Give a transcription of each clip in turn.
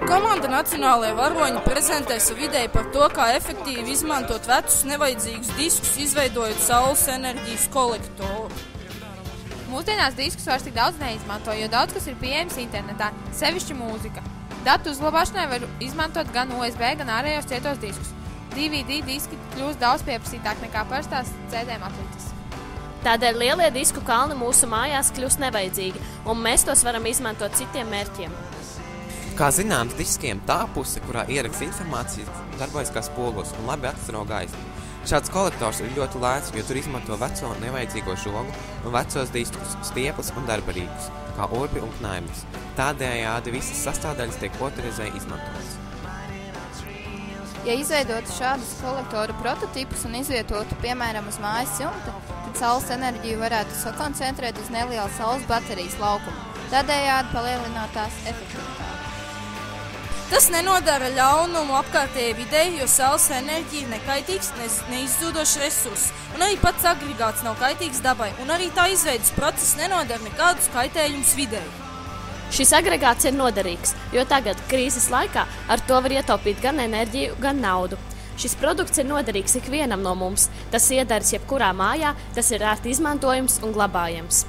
Komanda Nacionālajie varoņi prezentē savu ideju par to, kā efektīvi izmantot vecus nevajadzīgus diskus, izveidojot saules enerģijas kolektoru. Mūsdienās diskus vairs tik daudz neizmanto, jo daudz kas ir pieejams internetā, sevišķi mūzika. Datu uzglabāšanai var izmantot gan USB, gan ārējos cietos diskus. DVD diski kļūst daudz pieprasītāk nekā parastās CD matrices. Tādēļ lielie disku kalni mūsu mājās kļūst nevajadzīgi, un mēs tos varam izmantot citiem mērķiem. Kā zināms, diskiem tā puse, kurā ieraksta informācijas, darbojas kā spogulis un labi atstaro gaismu. Šāds kolektors ir ļoti lēts, jo tur izmanto veco nevajadzīgo žogu un vecos diskus, stieples un darbarīkus, kā urbi un knaimes. Tādējādi visas sastāvdaļas tiek otrreizē izmantotas. Ja izveidotu šādus kolektoru prototipus un izvietotu, piemēram, uz mājas jumta, tad saules enerģiju varētu sakoncentrēt uz nelielu saules baterijas laukumu, tādējādi palielinot tās efektivitāti. Tas nenodara ļaunumu apkārtējai videi, jo saules enerģija ir nekaitīgs, neizzūdošs resurss, un arī pats agregāts nav kaitīgs dabai, un arī tā izveidas process nenodara nekādus kaitējumus videi. Šis agregāts ir noderīgs, jo tagad, krīzes laikā, ar to var ietaupīt gan enerģiju, gan naudu. Šis produkts ir noderīgs ikvienam no mums, tas iedaras jebkurā mājā, tas ir ērti izmantojams un glabājams.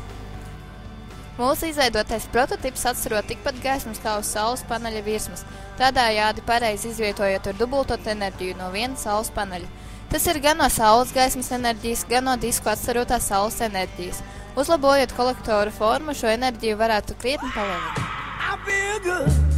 Mūsu izveidotais prototips atstaro tikpat gaismas kā uz saules paneļa virsmas, tādējādi pareizi izvietojot ar dubultot enerģiju no viena saules paneļa. Tas ir gan no saules gaismas enerģijas, gan no disku atstarotās saules enerģijas. Uzlabojot kolektoru formu, šo enerģiju varētu krietni palielināt. I feel good.